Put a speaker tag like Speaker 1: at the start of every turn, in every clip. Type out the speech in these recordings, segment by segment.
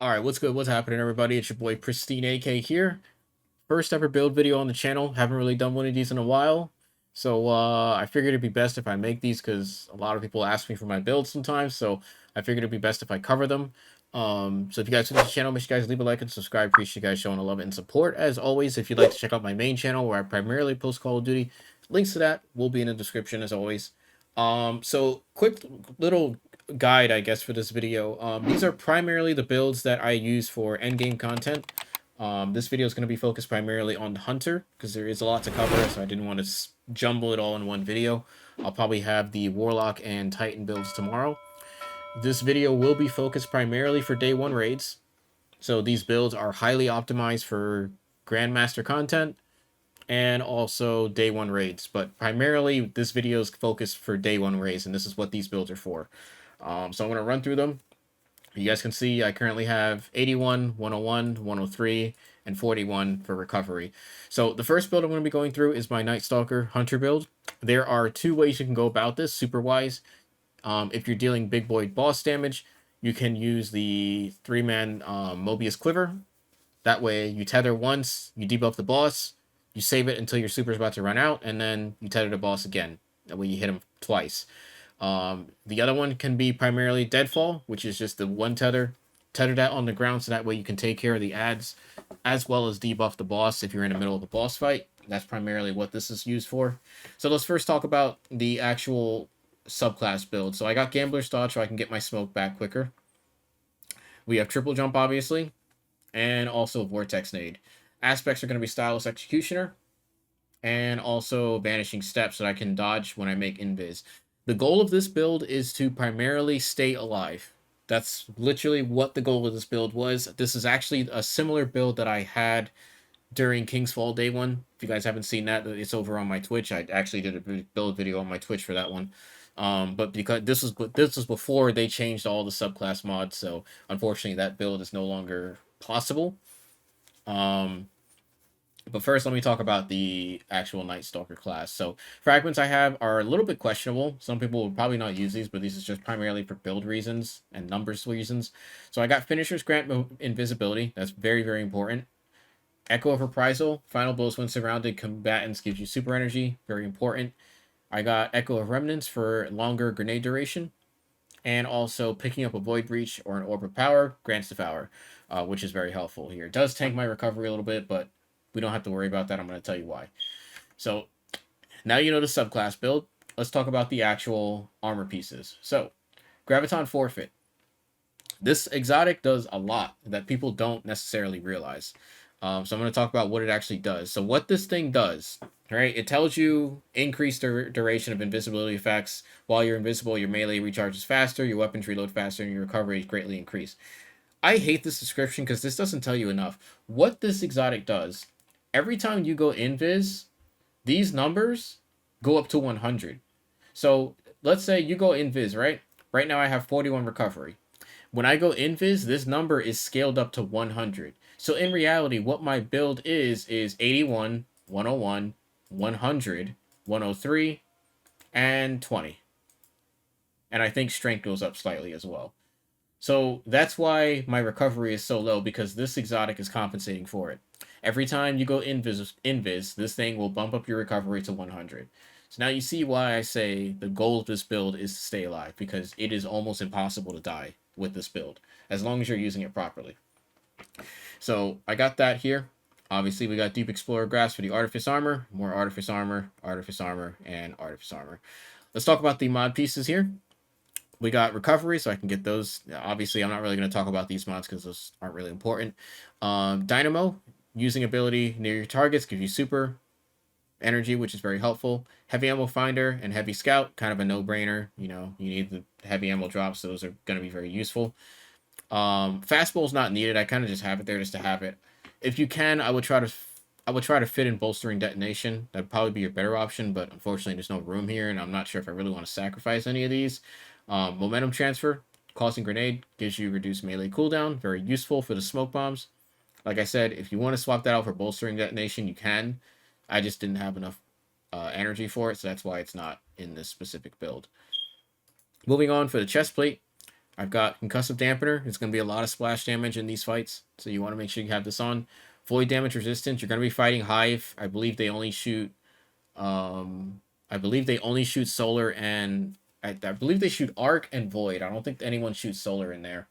Speaker 1: Alright, what's good? What's happening, everybody? It's your boy Pristine AK here. First ever build video on the channel. Haven't really done one of these in a while. So I figured it'd be best if I make these because a lot of people ask me for my builds sometimes. So I figured it'd be best if I cover them. So if you guys like the channel, make sure you guys leave a like and subscribe. Appreciate you guys showing a love and support. As always, if you'd like to check out my main channel where I primarily post Call of Duty, links to that will be in the description as always. So quick little guide, I guess, for this video. These are primarily the builds that I use for endgame content. This video is going to be focused primarily on the Hunter because there is a lot to cover, so I didn't want to jumble it all in one video. I'll probably have the Warlock and Titan builds tomorrow. This video will be focused primarily for day one raids. So these builds are highly optimized for Grandmaster content and also day one raids. But primarily, this video is focused for day one raids, and this is what these builds are for. So I'm going to run through them. You guys can see I currently have 81, 101, 103, and 41 for recovery. So the first build I'm going to be going through is my Night Stalker Hunter build. There are two ways you can go about this, super wise. If you're dealing big boy boss damage, you can use the 3-man Mobius Quiver. That way you tether once, you debuff the boss, you save it until your super is about to run out, and then you tether the boss again. That way you hit him twice. The other one can be primarily Deadfall, which is just the one tether. Tether that on the ground so that way you can take care of the ads as well as debuff the boss if you're in the middle of a boss fight. That's primarily what this is used for. So let's first talk about the actual subclass build. So I got Gambler's Dodge so I can get my smoke back quicker. We have Triple Jump, obviously, and also Vortex Nade. Aspects are going to be Stylus Executioner and also Vanishing Step so that I can dodge when I make Invis. The goal of this build is to primarily stay alive. That's literally what the goal of this build was. This is actually a similar build that I had during King's Fall Day 1. If you guys haven't seen that, it's over on my Twitch. I actually did a build video on my Twitch for that one. But because this was before they changed all the subclass mods, so unfortunately that build is no longer possible. But first, let me talk about the actual Night Stalker class. So, fragments I have are a little bit questionable. Some people will probably not use these, but these is just primarily for build reasons and numbers reasons. So, I got Finishers grant invisibility. That's very, very important. Echo of Reprisal. Final blows when surrounded combatants gives you super energy. Very important. I got Echo of Remnants for longer grenade duration. And also, picking up a Void Breach or an Orb of Power grants Devour, which is very helpful here. It does tank my recovery a little bit, but we don't have to worry about that. I'm going to tell you why. So now you know the subclass build. Let's talk about the actual armor pieces. So Graviton Forfeit. This exotic does a lot that people don't necessarily realize. So I'm going to talk about what it actually does. So what this thing does, right? It tells you increased duration of invisibility effects. While you're invisible, your melee recharges faster, your weapons reload faster, and your recovery is greatly increased. I hate this description because this doesn't tell you enough. What this exotic does, every time you go invis, these numbers go up to 100. So let's say you go invis, right? Right now I have 41 recovery. When I go invis, this number is scaled up to 100. So in reality, what my build is 81, 101, 100, 103, and 20. And I think strength goes up slightly as well. So that's why my recovery is so low, because this exotic is compensating for it. Every time you go invis, this thing will bump up your recovery to 100. So now you see why I say the goal of this build is to stay alive, because it is almost impossible to die with this build, as long as you're using it properly. So I got that here. Obviously, we got Deep Explorer Grasp for the Artifice Armor, more Artifice Armor, Artifice Armor, and Artifice Armor. Let's talk about the mod pieces here. We got recovery, so I can get those. Obviously, I'm not really going to talk about these mods because those aren't really important. Dynamo, using ability near your targets, gives you super energy, which is very helpful. Heavy Ammo Finder and Heavy Scout, kind of a no-brainer. You know, you need the heavy ammo drops, so those are going to be very useful. Fastball is not needed. I kind of just have it there just to have it. If you can, I would try to fit in bolstering detonation. That'd probably be your better option, but unfortunately, there's no room here, and I'm not sure if I really want to sacrifice any of these. Momentum transfer, causing grenade, gives you reduced melee cooldown, very useful for the smoke bombs. Like I said, if you want to swap that out for bolstering detonation, you can. I just didn't have enough energy for it, so that's why it's not in this specific build. Moving on for the chest plate, I've got Concussive Dampener. It's going to be a lot of splash damage in these fights, so you want to make sure you have this on. Void Damage Resistance. You're going to be fighting Hive. I believe they only shoot. I believe they only shoot Solar, and I believe they shoot Arc and Void. I don't think anyone shoots Solar in there.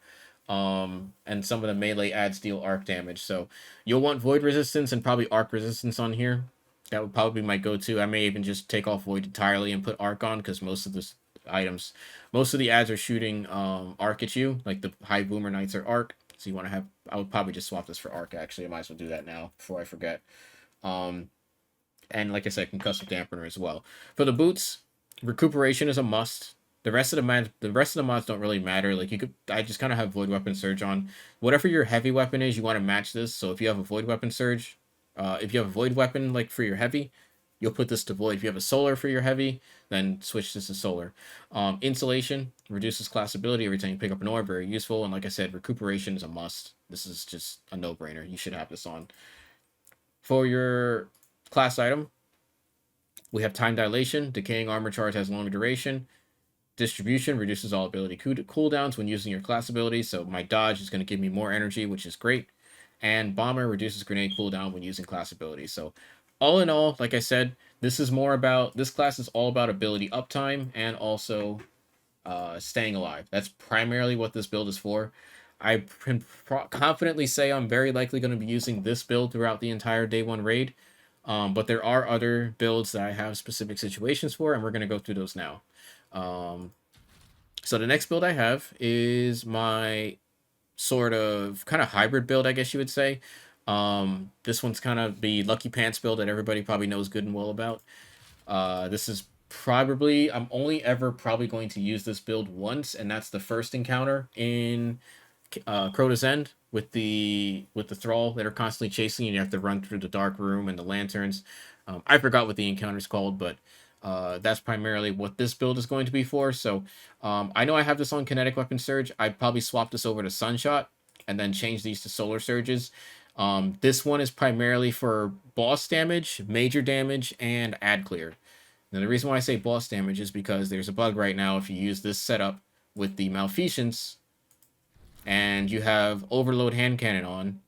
Speaker 1: And some of the melee adds deal arc damage. So you'll want Void Resistance and probably Arc Resistance on here. That would probably be my go-to. I may even just take off Void entirely and put Arc on, because most of the items, most of the ads are shooting Arc at you. Like the High Boomer Knights are Arc. So you want to have, I would probably just swap this for Arc, actually. I might as well do that now before I forget. And like I said, Concussive Dampener as well. For the boots, Recuperation is a must. The rest of the mods don't really matter. Like, you could, I just kind of have Void Weapon Surge on. Whatever your heavy weapon is, you want to match this. So if you have a Void Weapon Surge, if you have a Void Weapon like for your heavy, you'll put this to Void. If you have a Solar for your heavy, then switch this to Solar. Insulation reduces class ability every time you pick up an orb, very useful. And like I said, Recuperation is a must. This is just a no-brainer. You should have this on. For your class item, we have Time Dilation. Decaying Armor Charge has longer duration. Distribution reduces all ability cooldowns when using your class ability, so my dodge is going to give me more energy, which is great. And Bomber reduces grenade cooldown when using class abilities. So all in all, like I said, this class is all about ability uptime and also staying alive. That's primarily what this build is for. I can confidently say I'm very likely going to be using this build throughout the entire day one raid. But there are other builds that I have specific situations for, and we're going to go through those now. So the next build I have is my sort of kind of hybrid build, I guess you would say. This one's kind of the Lucky Pants build that everybody probably knows good and well about. This is probably, I'm only ever probably going to use this build once, and that's the first encounter in Crota's End with the thrall that are constantly chasing you. You have to run through the dark room and the lanterns. I forgot what the encounter's called, but that's primarily what this build is going to be for. So I know I have this on Kinetic Weapon Surge. I'd probably swap this over to Sunshot and then change these to Solar Surges. This one is primarily for boss damage, major damage, and ad clear. Now, the reason why I say boss damage is because there's a bug right now if you use this setup with the Malfeasance and you have Overload Hand Cannon on.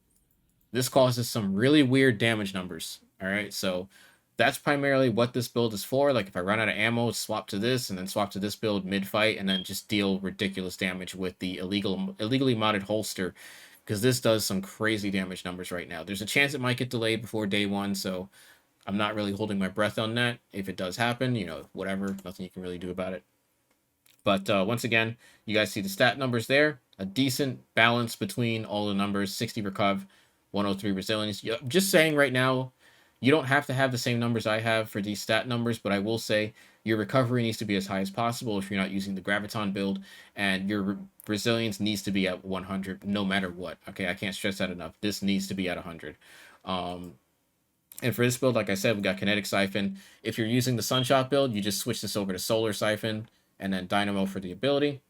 Speaker 1: This causes some really weird damage numbers. All right, so that's primarily what this build is for. Like, if I run out of ammo, swap to this, and then swap to this build mid-fight, and then just deal ridiculous damage with the illegally modded holster, because this does some crazy damage numbers right now. There's a chance it might get delayed before day one, so I'm not really holding my breath on that. If it does happen, whatever, nothing you can really do about it. But once again, you guys see the stat numbers there. A decent balance between all the numbers. 60 recuv, 103 resilience. Just saying right now, you don't have to have the same numbers I have for these stat numbers, but I will say your recovery needs to be as high as possible if you're not using the Graviton build, and your resilience needs to be at 100 no matter what. Okay, I can't stress that enough. This needs to be at 100. And for this build, like I said, we got Kinetic Siphon. If you're using the Sunshot build, you just switch this over to Solar Siphon and then Dynamo for the ability.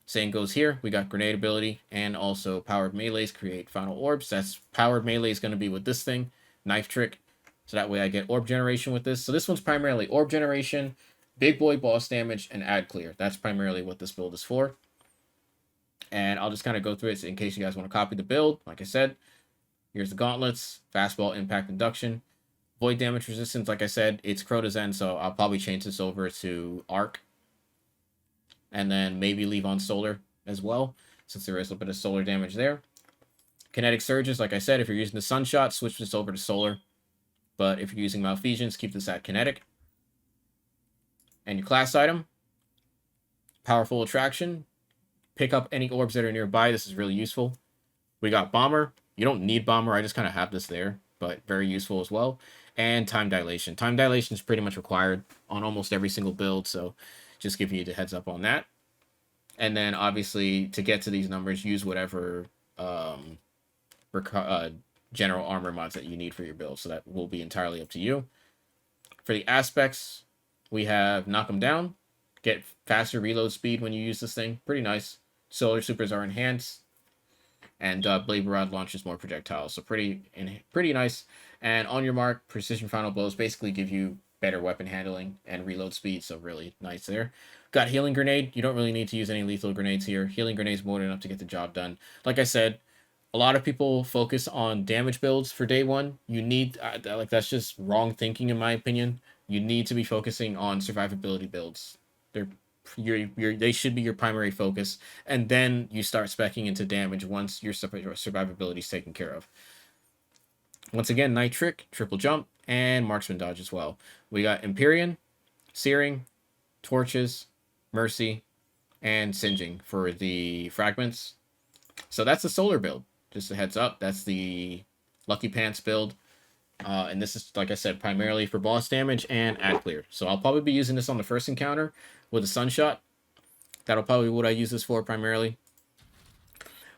Speaker 1: Same goes here. We got Grenade ability and also Powered Melees create Final Orbs. That's Powered Melee is going to be with this thing, Knife Trick. So that way I get Orb Generation with this. So this one's primarily Orb Generation, Big Boy Boss Damage, and Ad Clear. That's primarily what this build is for. And I'll just kind of go through it in case you guys want to copy the build. Like I said, here's the gauntlets, Fastball Impact Induction, Void Damage Resistance. Like I said, it's Crota's End, so I'll probably change this over to Arc. And then maybe leave on Solar as well, since there is a bit of Solar damage there. Kinetic Surges, like I said, if you're using the Sunshot, switch this over to Solar. But if you're using Malfeasance, keep this at Kinetic. And your class item, Powerful Attraction. Pick up any orbs that are nearby. This is really useful. We got Bomber. You don't need Bomber. I just kind of have this there, but very useful as well. And Time Dilation. Time Dilation is pretty much required on almost every single build, so just giving you the heads up on that. And then, obviously, to get to these numbers, use whatever general armor mods that you need for your build. So that will be entirely up to you. For the aspects, we have Knock 'em Down. Get faster reload speed when you use this thing. Pretty nice. Solar Supers are enhanced. And Blade Rod launches more projectiles. So pretty nice. And on your mark, Precision Final Blows basically give you better weapon handling and reload speed, so really nice there. Got healing grenade. You don't really need to use any lethal grenades here. Healing grenades more than enough to get the job done. Like I said, a lot of people focus on damage builds for day one. You need like that's just wrong thinking in my opinion. You need to be focusing on survivability builds. They're they should be your primary focus, and then you start specking into damage once your survivability is taken care of. Once again, Night Trick, Triple Jump, and Marksman Dodge as well. We got Empyrean, Searing, Torches, Mercy, and Singeing for the fragments. So that's the solar build. Just a heads up, that's the Lucky Pants build. And this is, like I said, primarily for boss damage and ad clear. So I'll probably be using this on the first encounter with a Sunshot. That'll probably be what I use this for primarily.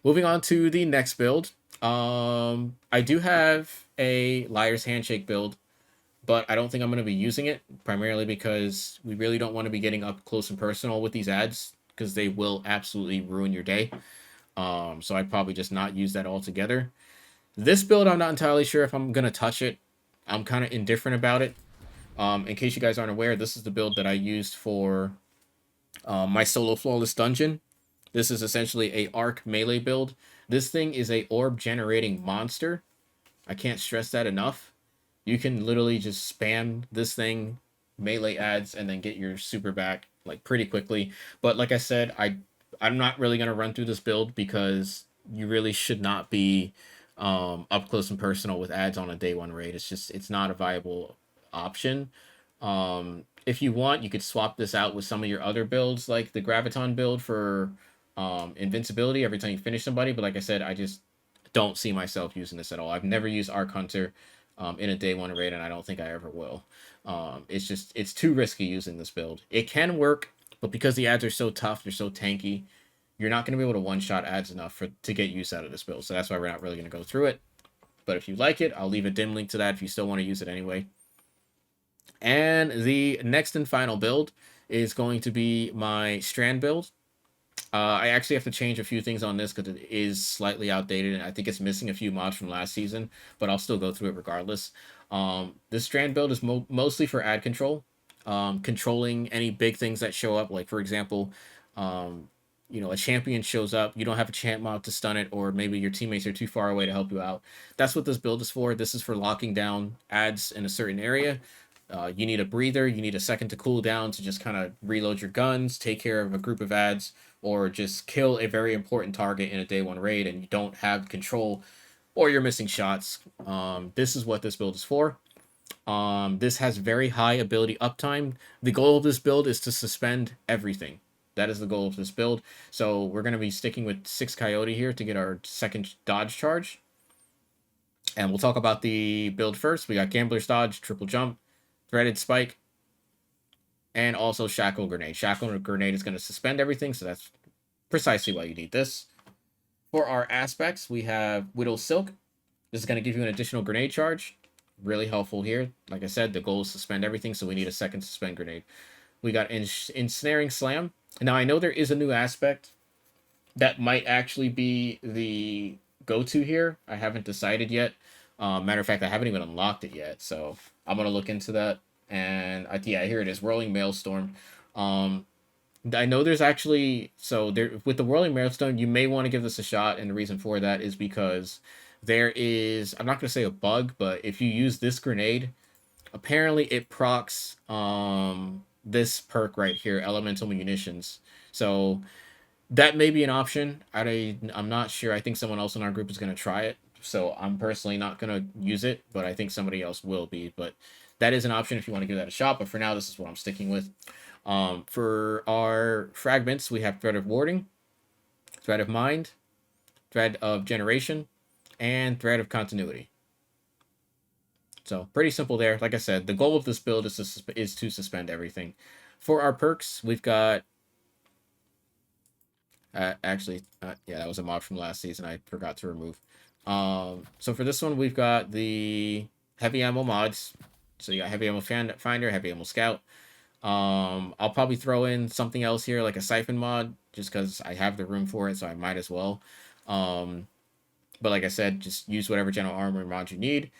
Speaker 1: Moving on to the next build. I do have a Liar's Handshake build, but I don't think I'm going to be using it, primarily because we really don't want to be getting up close and personal with these ads, because they will absolutely ruin your day. So I'd probably just not use that altogether. This build, I'm not entirely sure if I'm going to touch it. I'm kind of indifferent about it. In case you guys aren't aware, this is the build that I used for my solo flawless dungeon. This is essentially a arc melee build. This thing is a orb generating monster. I can't stress that enough. You can literally just spam this thing, melee ads, and then get your super back like pretty quickly. But like I said, I'm not really gonna run through this build because you really should not be up close and personal with ads on a day one raid. It's not a viable option. If you want, you could swap this out with some of your other builds, like the Graviton build for invincibility every time you finish somebody. But like I said, I just don't see myself using this at all. I've never used Arc Hunter in a day one raid, and I don't think I ever will. It's too risky using this build. It can work, but because the ads are so tough, they're so tanky, you're not going to be able to one-shot ads enough to get use out of this build. So that's why we're not really going to go through it. But if you like it, I'll leave a dim link to that if you still want to use it anyway. And the next and final build is going to be my Strand build. I actually have to change a few things on this because it is slightly outdated, and I think it's missing a few mods from last season, but I'll still go through it regardless. This Strand build is mostly for ad control, controlling any big things that show up. Like, for example, a champion shows up, you don't have a champ mod to stun it, or maybe your teammates are too far away to help you out. That's what this build is for. This is for locking down ads in a certain area. You need a breather, you need a second to cool down to just kind of reload your guns, take care of a group of ads, or just kill a very important target in a day one raid and you don't have control or you're missing shots. This is what this build is for. This has very high ability uptime. The goal of this build is to suspend everything. That is the goal of this build. So we're going to be sticking with 6 Coyote here to get our second dodge charge. And we'll talk about the build first. We got Gambler's Dodge, Triple Jump, Threaded Spike, and also Shackle Grenade. Shackle Grenade is going to suspend everything, so that's precisely why you need this. For our aspects, we have Whittle Silk. This is going to give you an additional grenade charge. Really helpful here. Like I said, the goal is suspend everything, so we need a second suspend grenade. We got Ensnaring Slam. Now, I know there is a new aspect that might actually be the go-to here. I haven't decided yet. Matter of fact, I haven't even unlocked it yet, so I'm going to look into that. And yeah, here it is, Whirling Maelstrom. I know there's actually, so there with the Whirling Maelstrom, you may want to give this a shot, and the reason for that is because there is, I'm not going to say a bug, but if you use this grenade, apparently it procs this perk right here, Elemental Munitions. So that may be an option. I'm not sure. I think someone else in our group is going to try it. So I'm personally not going to use it, but I think somebody else will be. But that is an option if you want to give that a shot. But for now, this is what I'm sticking with. For our fragments, we have Thread of Warding, Thread of Mind, Thread of Generation, and Thread of Continuity. So pretty simple there. Like I said, the goal of this build is to suspend everything. For our perks, we've got... yeah, that was a mod from last season I forgot to remove. So for this one, we've got the heavy ammo mods. So you got heavy ammo finder, heavy ammo scout. I'll probably throw in something else here, like a siphon mod, just because I have the room for it, so I might as well. But like I said, just use whatever general armor mod you need.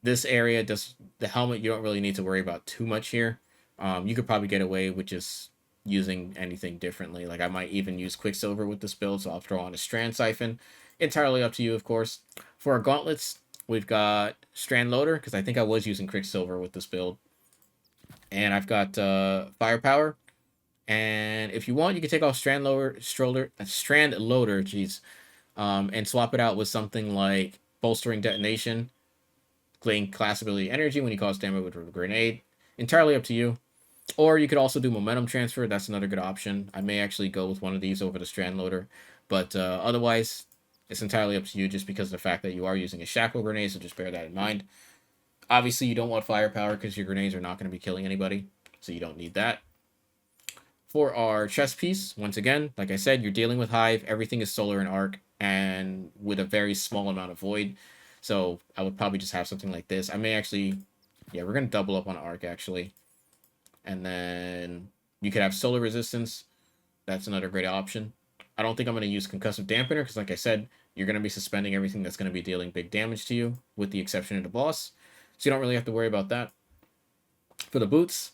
Speaker 1: This area does the helmet. You don't really need to worry about too much here. You could probably get away with just using anything differently. Like I might even use Quicksilver with this build, so I'll throw on a Strand Siphon. Entirely up to you, of course. For our gauntlets, we've got Strand Loader, because I think I was using Quicksilver with this build. And I've got Firepower. And if you want, you can take off Strand Loader, jeez, and swap it out with something like Bolstering Detonation, gain class ability energy when you cause damage with a grenade. Entirely up to you. Or you could also do Momentum Transfer. That's another good option. I may actually go with one of these over the Strand Loader. But otherwise, it's entirely up to you just because of the fact that you are using a Shackle Grenade, so just bear that in mind. Obviously, you don't want Firepower because your grenades are not going to be killing anybody, so you don't need that. For our chest piece, once again, like I said, you're dealing with Hive. Everything is solar and arc, and with a very small amount of void. So I would probably just have something like this. I may actually, yeah, we're going to double up on arc, actually. And then you could have solar resistance. That's another great option. I don't think I'm going to use concussive dampener because, like I said, you're going to be suspending everything that's going to be dealing big damage to you, with the exception of the boss. So you don't really have to worry about that. For the boots,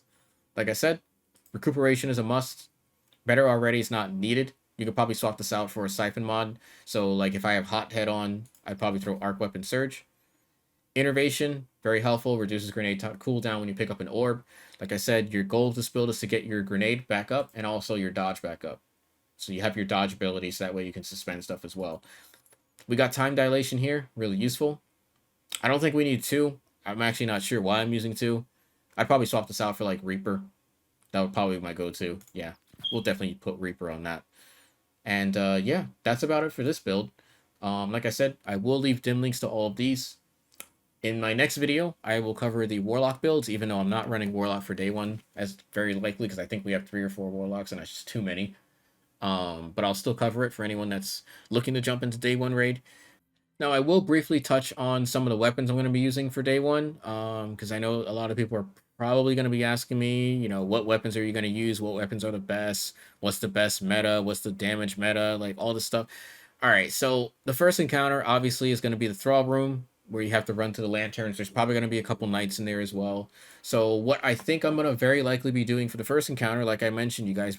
Speaker 1: like I said, recuperation is a must. Better already is not needed. You could probably swap this out for a siphon mod. So, like, if I have hot head on, I'd probably throw arc weapon surge. Innervation, very helpful, reduces grenade cooldown when you pick up an orb. Like I said, your goal of this build is to get your grenade back up and also your dodge back up. So you have your dodge ability, so that way you can suspend stuff as well. We got time dilation here, really useful. I don't think we need 2. I'm actually not sure why I'm using 2. I'd probably swap this out for like Reaper. That would probably be my go-to. Yeah, we'll definitely put Reaper on that. And yeah, that's about it for this build. Like I said, I will leave dim links to all of these. In my next video, I will cover the Warlock builds, even though I'm not running Warlock for day 1, as very likely, because I think we have 3 or 4 Warlocks, and that's just too many. But I'll still cover it for anyone that's looking to jump into day 1 raid. Now, I will briefly touch on some of the weapons I'm going to be using for day 1, because I know a lot of people are probably going to be asking me, you know, what weapons are you going to use? What weapons are the best? What's the best meta? What's the damage meta? Like, all this stuff. All right, so the first encounter, obviously, is going to be the Thrall Room, where you have to run to the lanterns. There's probably going to be a couple knights in there as well. So what I think I'm going to very likely be doing for the first encounter, like I mentioned, you guys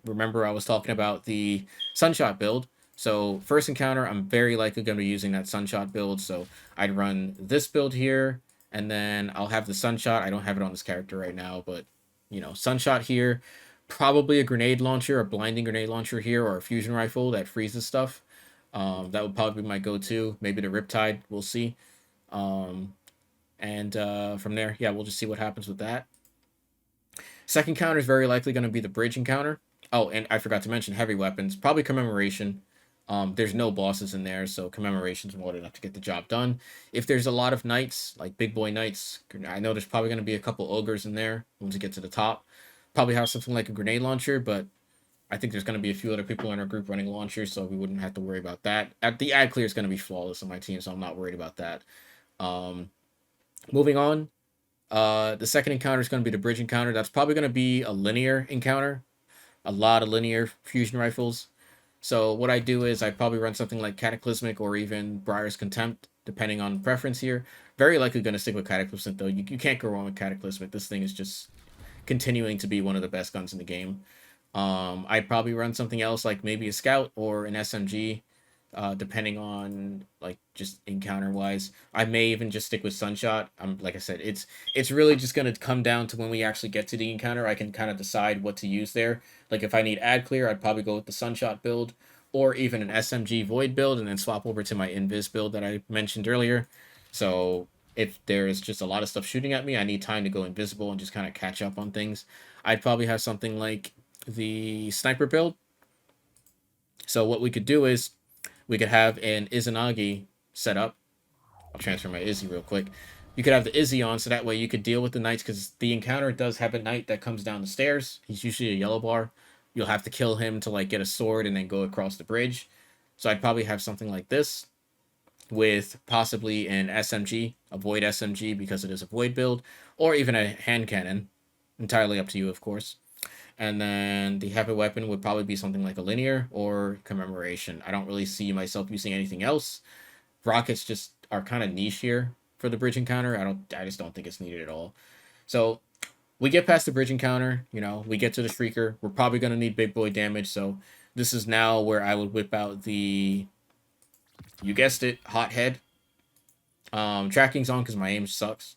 Speaker 1: remember I was talking about the Sunshot build. So first encounter, I'm very likely going to be using that Sunshot build. So I'd run this build here, and then I'll have the Sunshot. I don't have it on this character right now, but, you know, Sunshot here. Probably a grenade launcher, a blinding grenade launcher here, or a fusion rifle that freezes stuff. That would probably be my go-to. Maybe the Riptide. We'll see. And from there, yeah, we'll just see what happens with that. Second counter is very likely going to be the bridge encounter. Oh, and I forgot to mention heavy weapons. Probably Commemoration. There's no bosses in there, so Commemoration's more than enough to get the job done. If there's a lot of knights, like big boy knights, I know there's probably going to be a couple ogres in there once you get to the top. Probably have something like a grenade launcher, but I think there's going to be a few other people in our group running launchers, so we wouldn't have to worry about that. The ad clear is going to be flawless on my team, so I'm not worried about that. Moving on, the second encounter is going to be the bridge encounter. That's probably going to be a linear encounter, a lot of linear fusion rifles. So what I do is I probably run something like Cataclysmic or even Briar's Contempt, depending on preference here. Very likely going to stick with Cataclysmic, though. You can't go wrong with Cataclysmic. This thing is just continuing to be one of the best guns in the game. I'd probably run something else like maybe a Scout or an SMG, depending on like just encounter wise. I may even just stick with Sunshot. Like I said, it's really just gonna come down to when we actually get to the encounter. I can kind of decide what to use there. Like if I need ad clear, I'd probably go with the Sunshot build, or even an SMG Void build, and then swap over to my Invis build that I mentioned earlier. So if there's just a lot of stuff shooting at me, I need time to go invisible and just kind of catch up on things. I'd probably have something like the sniper build. So what we could do is we could have an Izanagi set up. I'll transfer my Izzy real quick. You could have the Izzy on, so that way you could deal with the knights, because the encounter does have a knight that comes down the stairs. He's usually a yellow bar. You'll have to kill him to like get a sword and then go across the bridge. So I'd probably have something like this with possibly an SMG, a Void SMG, because it is a Void build, or even a hand cannon. Entirely up to you, of course. And then the heavy weapon would probably be something like a linear or Commemoration. I don't really see myself using anything else. Rockets just are kind of niche here. for the bridge encounter. I just don't think it's needed at all. So we get past the bridge encounter, you know, we get to the Shrieker. We're probably gonna need big boy damage, so this is now where I would whip out the, you guessed it, Hothead. Tracking's on because my aim sucks,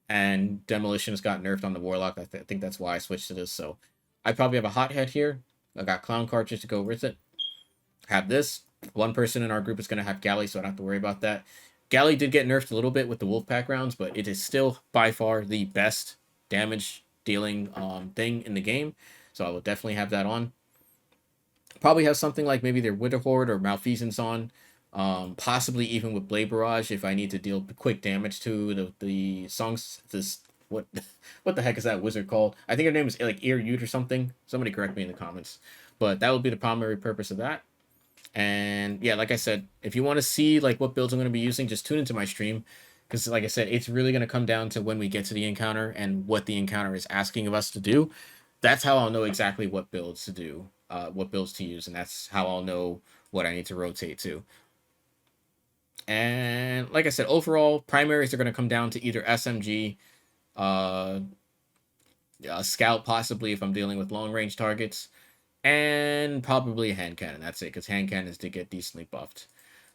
Speaker 1: and Demolition has got nerfed on the Warlock. I think that's why I switched to this. So I probably have a Hothead here. I got Clown Cartridge to go with it. Have this. One person in our group is going to have Galley, so I don't have to worry about that. Galley did get nerfed a little bit with the Wolfpack rounds, but it is still by far the best damage dealing thing in the game. So I will definitely have that on. Probably have something like maybe their Wither Horde or Malfeasance on. Possibly even with Blade Barrage if I need to deal quick damage to the songs. This what what the heck is that wizard called? I think her name is like Ear Ute or something. Somebody correct me in the comments. But that would be the primary purpose of that. And yeah, like I said, if you want to see like what builds I'm going to be using, just tune into my stream because like I said, it's really going to come down to when we get to the encounter and what the encounter is asking of us to do. That's how I'll know exactly what builds to do, what builds to use, and that's how I'll know what I need to rotate to. And like I said, overall, primaries are going to come down to either SMG, uh, scout possibly if I'm dealing with long range targets, and probably a hand cannon. That's it, because hand cannons did get decently buffed.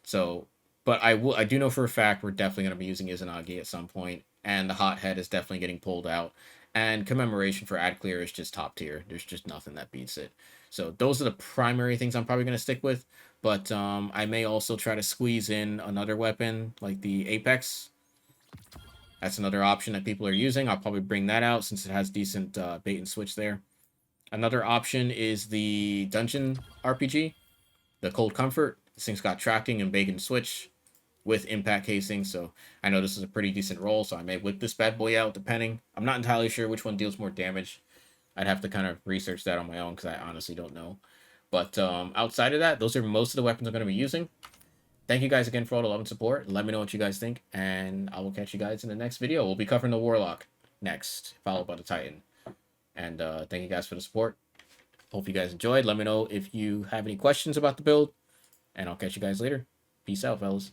Speaker 1: So, but I do know for a fact we're definitely going to be using Izanagi at some point, and the Hothead is definitely getting pulled out. And Commemoration for Ad Clear is just top tier. There's just nothing that beats it. So those are the primary things I'm probably going to stick with. But I may also try to squeeze in another weapon like the Apex. That's another option that people are using. I'll probably bring that out since it has decent bait and switch there. Another option is the Dungeon RPG, the Cold Comfort. This thing's got tracking and bait and switch with impact casing, so I know this is a pretty decent roll, so I may whip this bad boy out depending. I'm not entirely sure which one deals more damage. I'd have to kind of research that on my own because I honestly don't know. But outside of that, those are most of the weapons I'm going to be using. Thank you guys again for all the love and support. Let me know what you guys think, and I will catch you guys in the next video. We'll be covering the Warlock next, followed by the Titan. And thank you guys for the support. Hope you guys enjoyed. Let me know if you have any questions about the build, and I'll catch you guys later. Peace out, fellas.